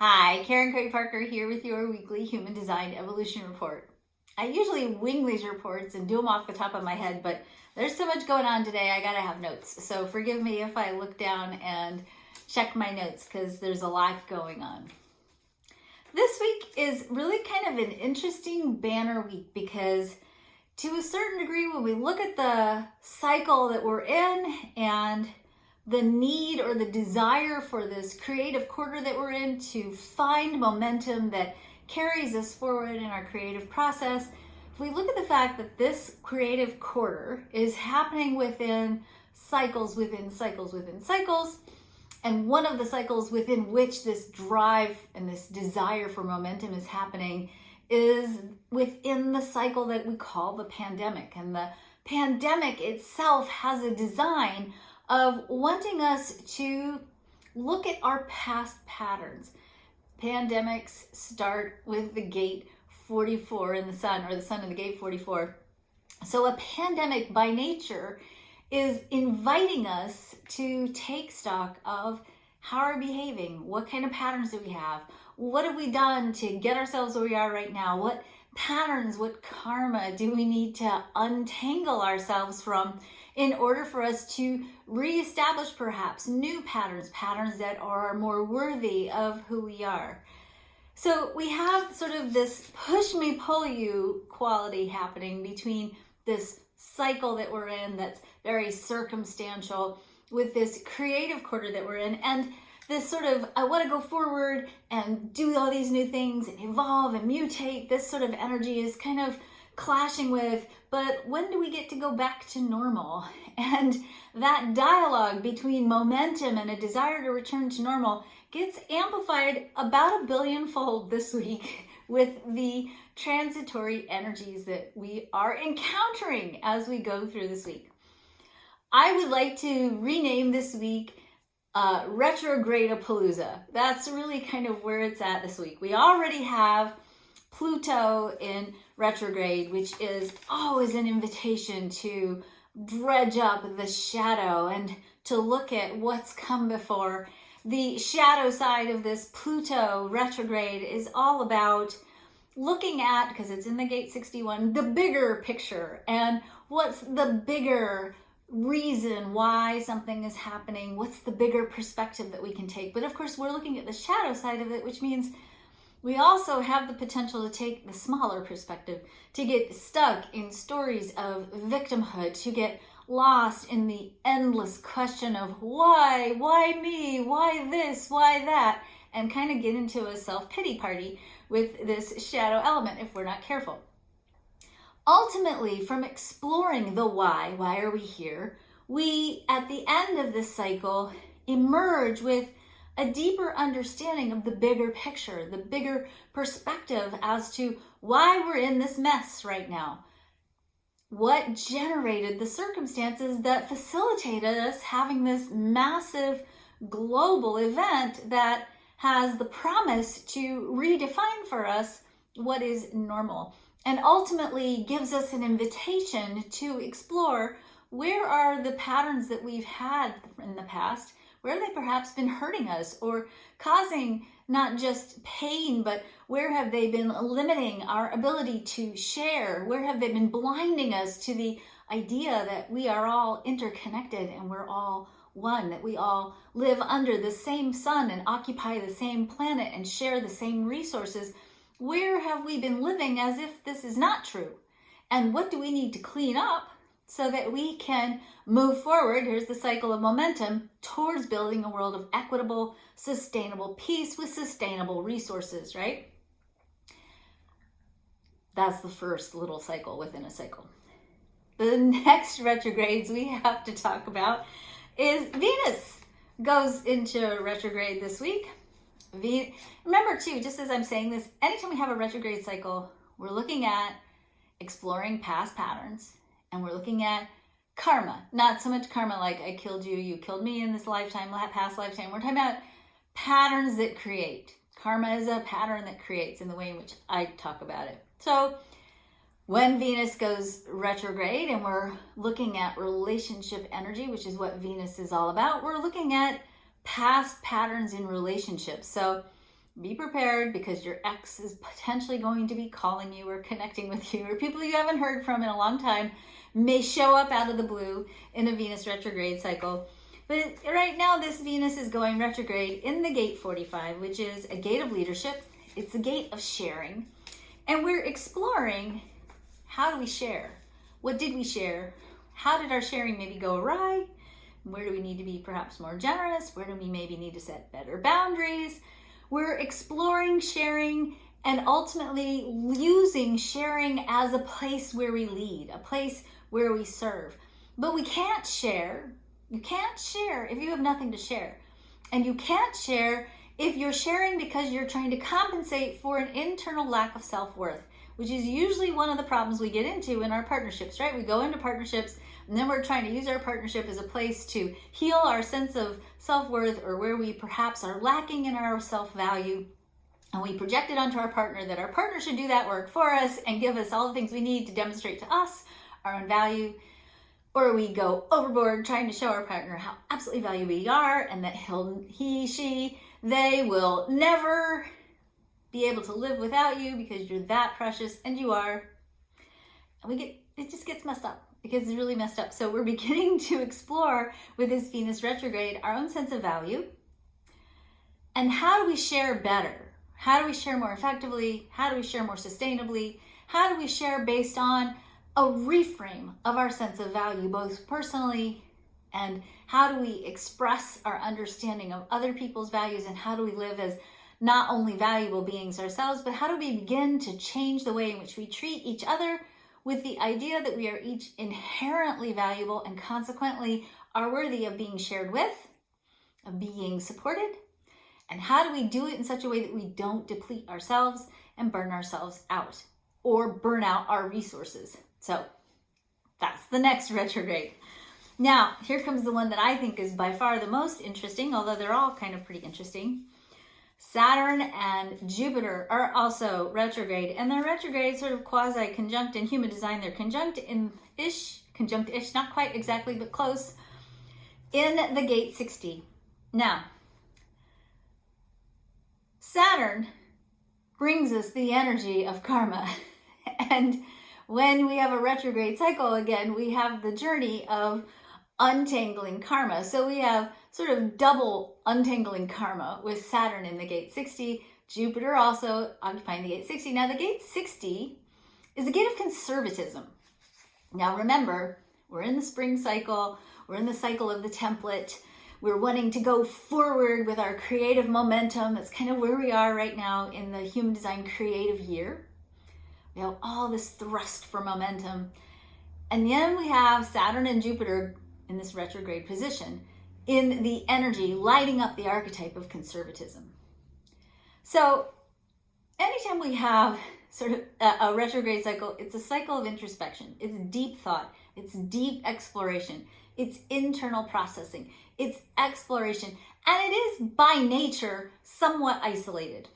Hi, Karen Craig Parker here with your weekly Human Design Evolution Report. I usually wing these reports and do them off the top of my head, but there's so much going on today, I gotta have notes. So forgive me if I look down and check my notes because there's a lot going on. This week is really kind of an interesting banner week because to a certain degree, when we look at the cycle that we're in and the need or the desire for this creative quarter that we're in to find momentum that carries us forward in our creative process, if we look at the fact that this creative quarter is happening within cycles within cycles within cycles, and one of the cycles within which this drive and this desire for momentum is happening is within the cycle that we call the pandemic. And the pandemic itself has a design of wanting us to look at our past patterns. Pandemics start with the gate 44 in the sun, or the sun in the gate 44. So a pandemic by nature is inviting us to take stock of how we're behaving, what kind of patterns do we have, what have we done to get ourselves where we are right now, what patterns, what karma do we need to untangle ourselves from in order for us to reestablish perhaps new patterns that are more worthy of who we are. So we have sort of this push me, pull you quality happening between this cycle that we're in that's very circumstantial with this creative quarter that we're in, and this sort of, I want to go forward and do all these new things and evolve and mutate. This sort of energy is kind of clashing with, but when do we get to go back to normal? And that dialogue between momentum and a desire to return to normal gets amplified about 1 billion-fold this week with the transitory energies that we are encountering as we go through this week. I would like to rename this week Retrograde-a-Palooza. That's really kind of where it's at this week. We already have Pluto in retrograde, which is always an invitation to dredge up the shadow and to look at what's come before. The shadow side of this Pluto retrograde is all about looking at, because it's in the gate 61, the bigger picture and what's the bigger reason why something is happening, what's the bigger perspective that we can take. But of course, we're looking at the shadow side of it, which means we also have the potential to take the smaller perspective, to get stuck in stories of victimhood, to get lost in the endless question of why me, why this, why that, and kind of get into a self-pity party with this shadow element if we're not careful. Ultimately, from exploring the why are we here, we, at the end of this cycle, emerge with a deeper understanding of the bigger picture, the bigger perspective as to why we're in this mess right now. What generated the circumstances that facilitated us having this massive global event that has the promise to redefine for us what is normal, and ultimately gives us an invitation to explore where are the patterns that we've had in the past, where have they perhaps been hurting us or causing not just pain, but where have they been limiting our ability to share? Where have they been blinding us to the idea that we are all interconnected and we're all one, that we all live under the same sun and occupy the same planet and share the same resources? Where have we been living as if this is not true? And what do we need to clean up so that we can move forward? Here's the cycle of momentum towards building a world of equitable, sustainable peace with sustainable resources, right? That's the first little cycle within a cycle. The next retrogrades we have to talk about is Venus goes into retrograde this week. Remember too, just as I'm saying this, anytime we have a retrograde cycle, we're looking at exploring past patterns, and we're looking at karma. Not so much karma like I killed you, you killed me in this lifetime, past lifetime. We're talking about patterns that create. Karma is a pattern that creates in the way in which I talk about it. So when Venus goes retrograde and we're looking at relationship energy, which is what Venus is all about, we're looking at past patterns in relationships. So be prepared because your ex is potentially going to be calling you or connecting with you, or people you haven't heard from in a long time may show up out of the blue in a Venus retrograde cycle. But right now, this Venus is going retrograde in the gate 45, which is a gate of leadership. It's a gate of sharing. And we're exploring, how do we share? What did we share? How did our sharing maybe go awry? Where do we need to be perhaps more generous? Where do we maybe need to set better boundaries? We're exploring sharing and ultimately using sharing as a place where we lead, a place where we serve. But we can't share. You can't share if you have nothing to share. And you can't share if you're sharing because you're trying to compensate for an internal lack of self-worth, which is usually one of the problems we get into in our partnerships, right? We go into partnerships and then we're trying to use our partnership as a place to heal our sense of self-worth, or where we perhaps are lacking in our self-value. And we project it onto our partner that our partner should do that work for us and give us all the things we need to demonstrate to us our own value. Or we go overboard trying to show our partner how absolutely valuable we are, and that they will never be able to live without you because you're that precious, and you are. And it just gets messed up. It gets really messed up. So we're beginning to explore with this Venus retrograde our own sense of value. And how do we share better? How do we share more effectively? How do we share more sustainably? How do we share based on a reframe of our sense of value, both personally, and how do we express our understanding of other people's values, and how do we live as not only valuable beings ourselves, but how do we begin to change the way in which we treat each other, with the idea that we are each inherently valuable and consequently are worthy of being shared with, of being supported. And how do we do it in such a way that we don't deplete ourselves and burn ourselves out, or burn out our resources? So that's the next retrograde. Now, here comes the one that I think is by far the most interesting, although they're all kind of pretty interesting. Saturn and Jupiter are also retrograde, and they're retrograde sort of quasi-conjunct in human design. They're conjunct-ish, not quite exactly, but close, in the gate 60. Now, Saturn brings us the energy of karma, and when we have a retrograde cycle again, we have the journey of untangling karma. So we have sort of double untangling karma with Saturn in the gate 60, Jupiter also occupying the gate 60. Now the gate 60 is the gate of conservatism. Now remember, we're in the spring cycle, we're in the cycle of the template, we're wanting to go forward with our creative momentum. That's kind of where we are right now in the human design creative year. We have all this thrust for momentum. And then we have Saturn and Jupiter in this retrograde position in the energy lighting up the archetype of conservatism. So anytime we have sort of a retrograde cycle, it's a cycle of introspection. It's deep thought. It's deep exploration. It's internal processing. It's exploration. And it is by nature somewhat isolated.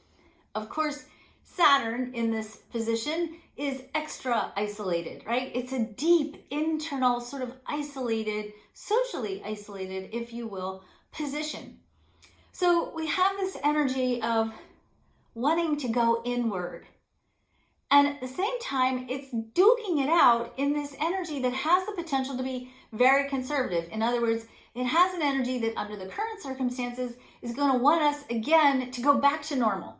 Of course, Saturn in this position is extra isolated, right? It's a deep, internal, sort of isolated, socially isolated, if you will, position. So we have this energy of wanting to go inward. And at the same time, it's duking it out in this energy that has the potential to be very conservative. In other words, it has an energy that under the current circumstances is going to want us again to go back to normal.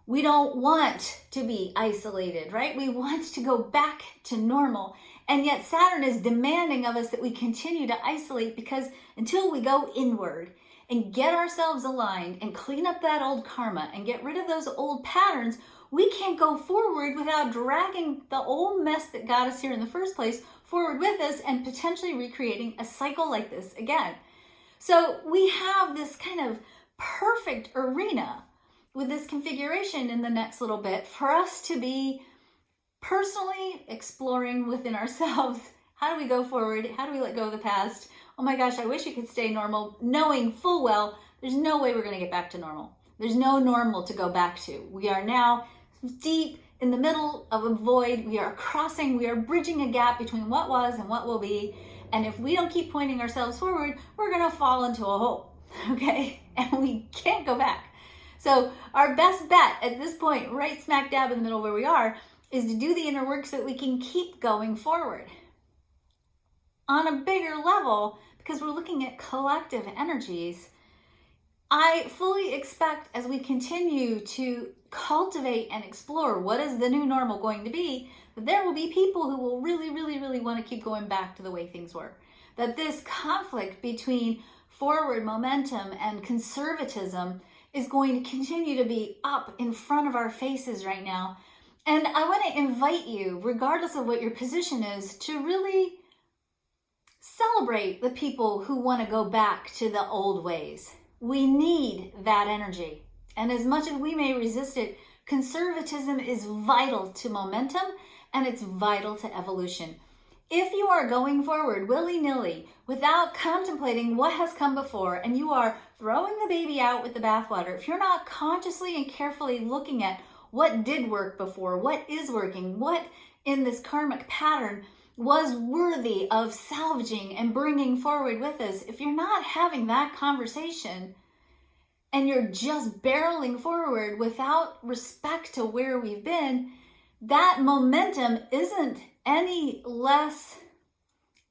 We don't want to be isolated, right? We want to go back to normal. And yet Saturn is demanding of us that we continue to isolate, because until we go inward and get ourselves aligned and clean up that old karma and get rid of those old patterns, we can't go forward without dragging the old mess that got us here in the first place forward with us and potentially recreating a cycle like this again. So we have this kind of perfect arena with this configuration in the next little bit for us to be personally exploring within ourselves. How do we go forward? How do we let go of the past? Oh my gosh, I wish it could stay normal, knowing full well there's no way we're going to get back to normal. There's no normal to go back to. We are now deep in the middle of a void. We are bridging a gap between what was and what will be. And if we don't keep pointing ourselves forward, we're going to fall into a hole, okay? And we can't go back. So our best bet at this point, right smack dab in the middle where we are, is to do the inner work so that we can keep going forward on a bigger level, because we're looking at collective energies. I fully expect, as we continue to cultivate and explore what is the new normal going to be, that there will be people who will really, really, really want to keep going back to the way things were. That this conflict between forward momentum and conservatism is going to continue to be up in front of our faces right now. And I want to invite you, regardless of what your position is, to really celebrate the people who want to go back to the old ways. We need that energy. And as much as we may resist it, conservatism is vital to momentum and it's vital to evolution. If you are going forward willy-nilly without contemplating what has come before, and you are throwing the baby out with the bathwater, if you're not consciously and carefully looking at what did work before, what is working, what in this karmic pattern was worthy of salvaging and bringing forward with us, if you're not having that conversation and you're just barreling forward without respect to where we've been, that momentum isn't any less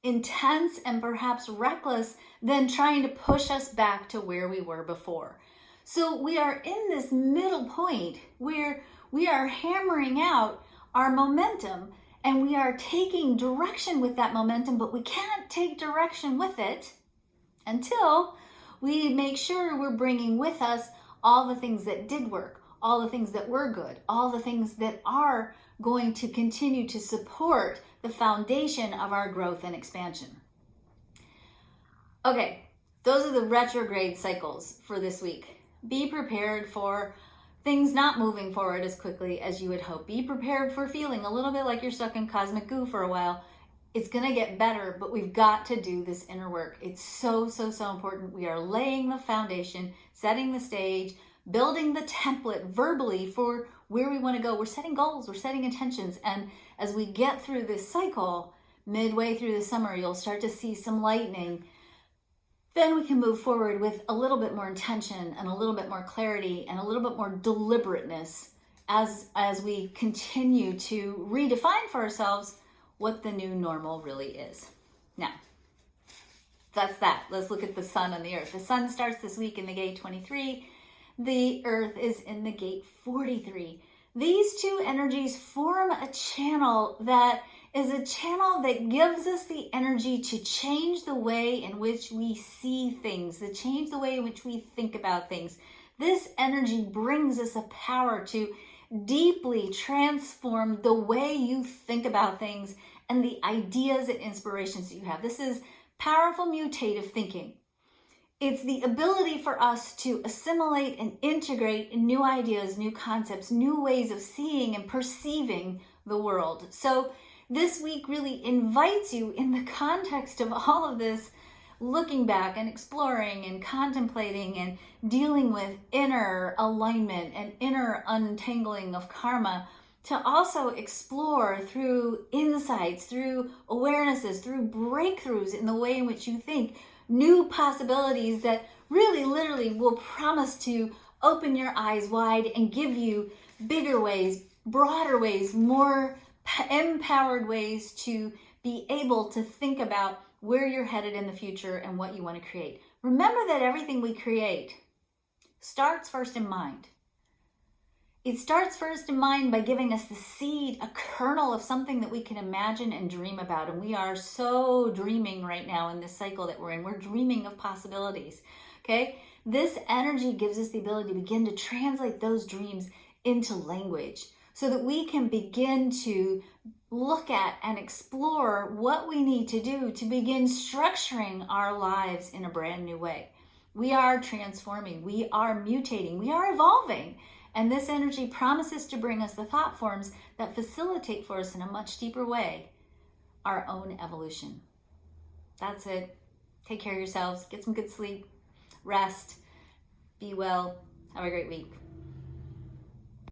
intense and perhaps reckless than trying to push us back to where we were before. So we are in this middle point where we are hammering out our momentum and we are taking direction with that momentum, but we can't take direction with it until we make sure we're bringing with us all the things that did work, all the things that were good, all the things that are going to continue to support the foundation of our growth and expansion. Okay, those are the retrograde cycles for this week. Be prepared for things not moving forward as quickly as you would hope. Be prepared for feeling a little bit like you're stuck in cosmic goo for a while. It's going to get better, but we've got to do this inner work. It's so, so, so important. We are laying the foundation, setting the stage, building the template verbally for where we want to go. We're setting goals, we're setting intentions. And as we get through this cycle, midway through the summer, you'll start to see some lightning. Then we can move forward with a little bit more intention and a little bit more clarity and a little bit more deliberateness as we continue to redefine for ourselves what the new normal really is. Now, that's that. Let's look at the sun and the earth. The sun starts this week in the gate 23. The earth is in the gate 43. These two energies form a channel that is a channel that gives us the energy to change the way in which we see things, to change the way in which we think about things. This energy brings us a power to deeply transform the way you think about things and the ideas and inspirations that you have. This is powerful mutative thinking. It's the ability for us to assimilate and integrate new ideas, new concepts, new ways of seeing and perceiving the world. So this week really invites you, in the context of all of this, looking back and exploring and contemplating and dealing with inner alignment and inner untangling of karma, to also explore through insights, through awarenesses, through breakthroughs in the way in which you think, new possibilities that really literally will promise to open your eyes wide and give you bigger ways, broader ways, more empowered ways to be able to think about where you're headed in the future and what you want to create. Remember that everything we create starts first in mind. It starts first in mind by giving us the seed, a kernel of something that we can imagine and dream about. And we are so dreaming right now in this cycle that we're in. We're dreaming of possibilities, okay? This energy gives us the ability to begin to translate those dreams into language so that we can begin to look at and explore what we need to do to begin structuring our lives in a brand new way. We are transforming, we are mutating, we are evolving. And this energy promises to bring us the thought forms that facilitate for us in a much deeper way our own evolution. That's it. Take care of yourselves. Get some good sleep. Rest. Be well. Have a great week.